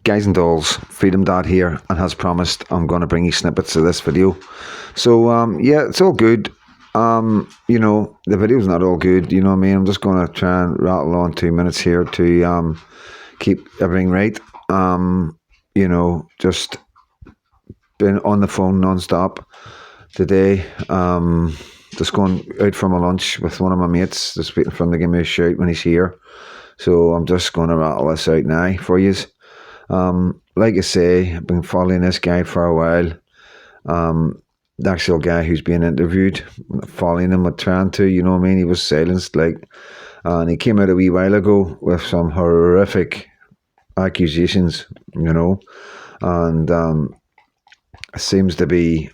Guys and Dolls, Freedom Dad here, and has promised I'm going to bring you snippets of this video. So, yeah, it's all good. The video's not all good, you know what I mean? I'm just going to try and rattle on 2 minutes here to keep everything right. Just been on the phone non-stop today. Just going out for my lunch with one of my mates, just waiting for him to give me a shout when he's here. So I'm just going to rattle this out now for you. Like I say, I've been following this guy for a while. The actual guy who's being interviewed, following him, trying to, you know what I mean? He was silenced, and he came out a wee while ago with some horrific accusations, and it seems to be,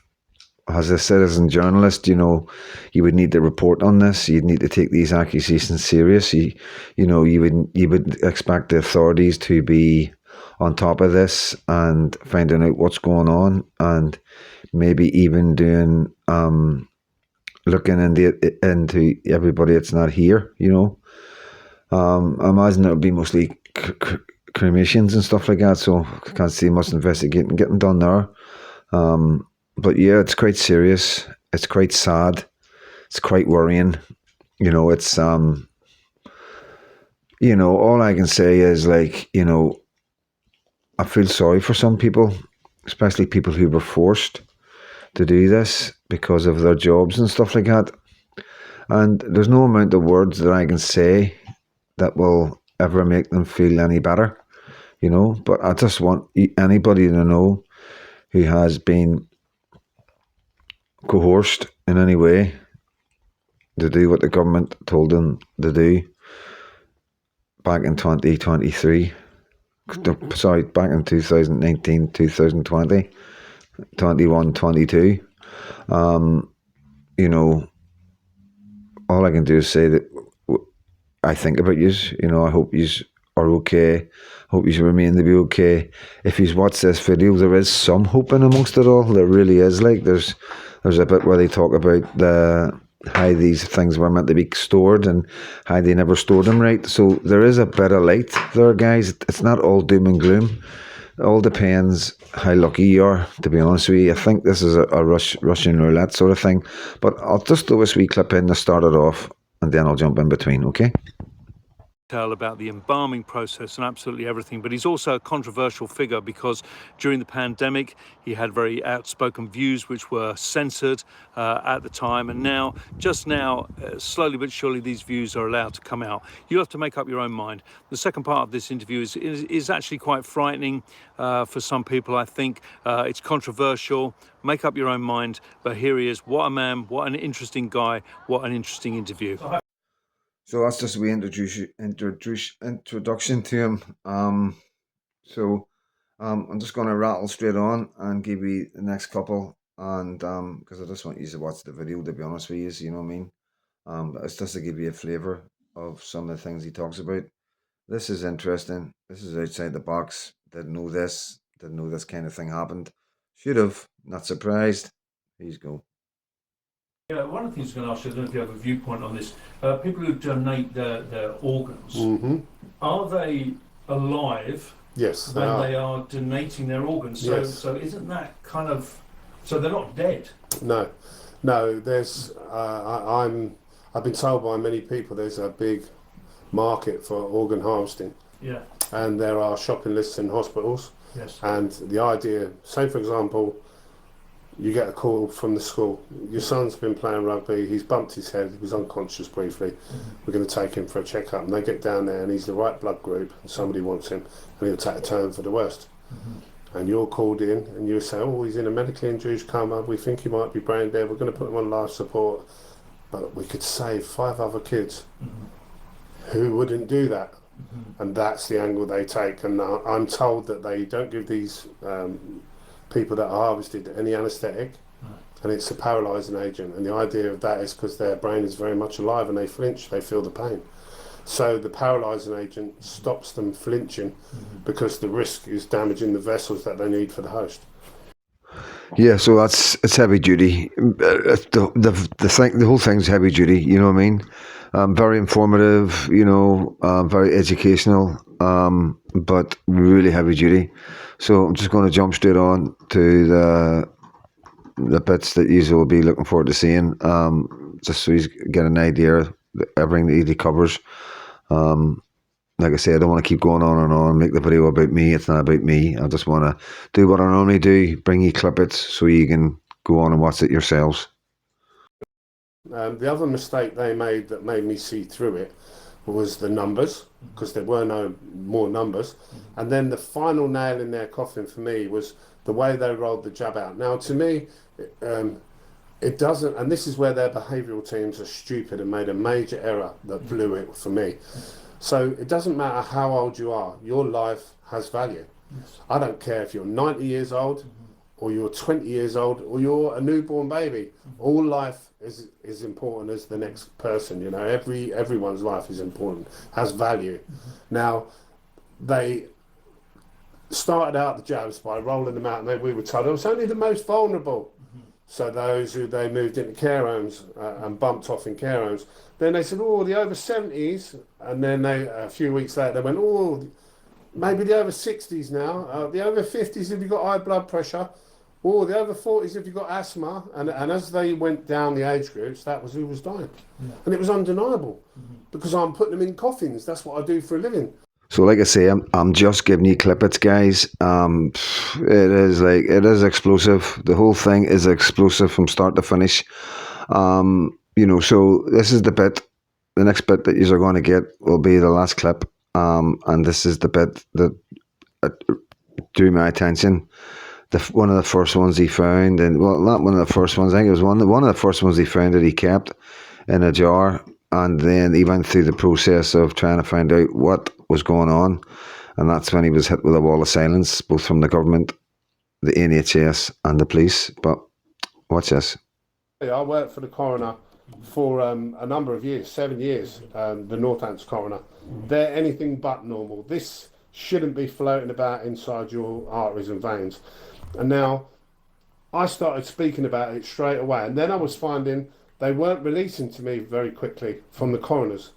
as a citizen journalist, you would need to report on this. You'd need to take these accusations serious. You would expect the authorities to be on top of this and finding out what's going on, and maybe even doing looking into everybody that's not here. I imagine it would be mostly cremations and stuff like that. So I can't see much investigating getting done there. But yeah, it's quite serious. It's quite sad. It's quite worrying. It's all I can say is I feel sorry for some people, especially people who were forced to do this because of their jobs and stuff like that. And there's no amount of words that I can say that will ever make them feel any better, But I just want anybody to know who has been coerced in any way to do what the government told them to do back in 2023. Sorry, back in 2019, 2020, 21, 22. All I can do is say that I think about you. I hope you are okay. Hope you remain to be okay. If you watch this video, there is some hope in amongst it all. There really is. There's a bit where they talk about how these things were meant to be stored and how they never stored them right. So there is a bit of light there, guys. It's not all doom and gloom. It all depends how lucky you are, to be honest with you. I think this is a Russian roulette sort of thing. But I'll just throw this wee clip in to start it off, and then I'll jump in between, okay? About the embalming process and absolutely everything, but he's also a controversial figure because during the pandemic he had very outspoken views which were censored at the time, and just now, slowly but surely, these views are allowed to come out. You have to make up your own mind. The second part of this interview is actually quite frightening for some people. I think it's controversial. Make up your own mind, but here he is. What a man, what an interesting guy, what an interesting interview. So that's just a wee introduction to him. I'm just going to rattle straight on and give you the next couple, and because I just want you to watch the video, to be honest with you, you know what I mean. But it's just to give you a flavour of some of the things he talks about. This is interesting. This is outside the box. Didn't know this kind of thing happened. Should have. Not surprised. Here you go. Yeah, one of the things I was going to ask you, I don't know if you have a viewpoint on this, people who donate their organs, are they alive? Yes, when they are donating their organs? So, yes. So isn't that kind of, so they're not dead? No. There's I've been told by many people there's a big market for organ harvesting. Yeah. And there are shopping lists in hospitals. Yes. And the idea, say for example, you get a call from the school. Your son's been playing rugby, he's bumped his head, he was unconscious briefly. We're going to take him for a checkup. And they get down there and he's the right blood group and somebody wants him and he'll take a turn for the worst. And you're called in and you say, oh, he's in a medically induced coma, we think he might be brain dead, we're going to put him on life support. But we could save 5 other kids. Who wouldn't do that? And that's the angle they take. And I'm told that they don't give these people that are harvested any anaesthetic, and it's a paralysing agent, and the idea of that is because their brain is very much alive and they flinch, they feel the pain. So the paralysing agent stops them flinching because the risk is damaging the vessels that they need for the host. Yeah, so it's heavy duty. The whole thing's heavy duty. You know what I mean? Very informative. Very educational. But really heavy duty. So I'm just going to jump straight on to the bits that you will be looking forward to seeing. Just so you get an idea of everything that he covers. Like I say, I don't want to keep going on and on, make the video about me. It's not about me. I just want to do what I normally do, bring you clippets so you can go on and watch it yourselves. The other mistake they made that made me see through it was the numbers, because there were no more numbers. And then the final nail in their coffin for me was the way they rolled the jab out. Now, to me, it doesn't, and this is where their behavioural teams are stupid and made a major error that blew it for me. So it doesn't matter how old you are, your life has value. Yes. I don't care if you're 90 years old, or you're 20 years old, or you're a newborn baby. All life is important as the next person. Everyone's life is important, has value. Now, they started out the jabs by rolling them out, and we were told it was only the most vulnerable. So those who they moved into care homes and bumped off in care homes. Then they said, oh, the over 70s. And then a few weeks later, they went, oh, maybe the over 60s now. The over 50s if you've got high blood pressure. Oh, the over 40s if you've got asthma. And as they went down the age groups, that was who was dying. Yeah. And it was undeniable because I'm putting them in coffins. That's what I do for a living. So, like I say, I'm just giving you clippets, guys. It is explosive. The whole thing is explosive from start to finish. So this is the bit. The next bit that you are going to get will be the last clip. And this is the bit that drew my attention. One of the first ones he found, and well, not one of the first ones. I think it was one of the first ones he found that he kept in a jar. And then he went through the process of trying to find out what was going on. And that's when he was hit with a wall of silence, both from the government, the NHS and the police. But watch this. I worked for the coroner for a number of years, 7 years, the Northants coroner. They're anything but normal. This shouldn't be floating about inside your arteries and veins. And now I started speaking about it straight away. And then I was finding they weren't releasing to me very quickly from the coroners.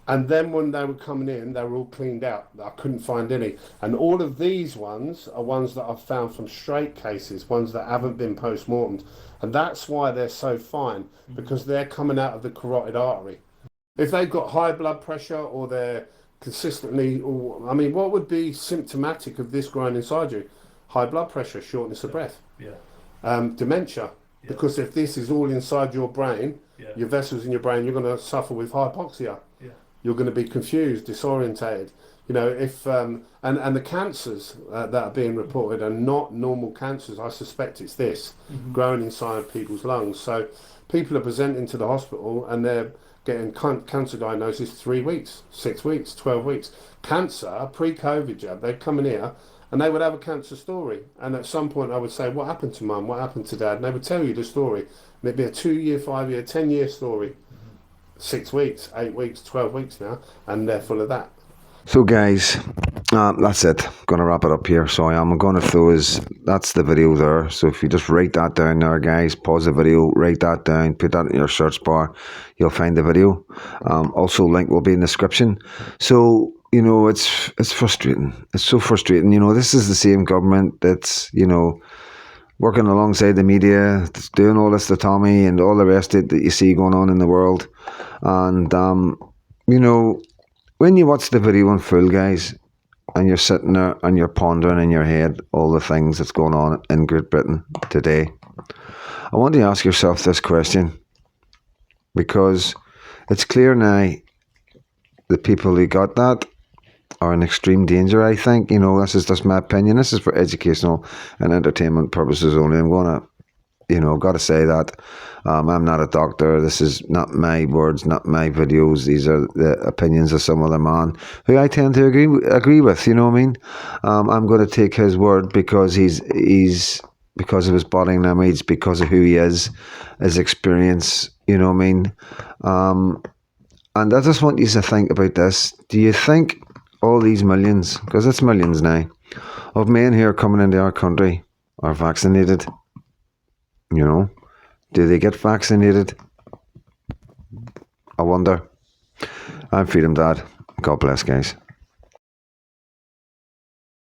And then when they were coming in, they were all cleaned out. I couldn't find any. And all of these ones are ones that I've found from straight cases, ones that haven't been post-mortemed. And that's why they're so fine, because they're coming out of the carotid artery. If they've got high blood pressure or they're consistently, what would be symptomatic of this growing inside you? High blood pressure, shortness of breath, dementia. Yeah. Because if this is all inside your brain, your vessels in your brain, you're going to suffer with hypoxia. Yeah. You're going to be confused, disorientated. If and the cancers that are being reported are not normal cancers. I suspect it's this growing inside people's lungs. So people are presenting to the hospital and they're getting cancer diagnosis 3 weeks, 6 weeks, 12 weeks. Cancer, pre-COVID jab, they'd come in here and they would have a cancer story. And at some point I would say, what happened to mum? What happened to dad? And they would tell you the story. And it'd be a 2-year, 5-year, 10-year story. 6 weeks, 8 weeks, 12 weeks now. And they're full of that. So guys, that's it. I'm going to wrap it up here. So I'm going to throw that's the video there. So if you just write that down there, guys, pause the video, write that down, put that in your search bar, you'll find the video. Also, link will be in the description. So, it's frustrating. It's so frustrating. This is the same government that's, working alongside the media, doing all this to Tommy and all the rest of it that you see going on in the world. And, when you watch the video in full, guys, and you're sitting there and you're pondering in your head all the things that's going on in Great Britain today, I want to ask yourself this question, because it's clear now the people who got that are in extreme danger, I think. This is just my opinion. This is for educational and entertainment purposes only. I'm going to got to say that. I'm not a doctor. This is not my words, not my videos. These are the opinions of some other man who I tend to agree with. You know what I mean? I'm going to take his word because he's because of his body language, because of who he is, his experience. You know what I mean? And I just want you to think about this. Do you think all these millions, because it's millions now, of men here coming into our country are vaccinated? You know, do they get vaccinated? I wonder. I'm Freedom Dad. God bless, guys.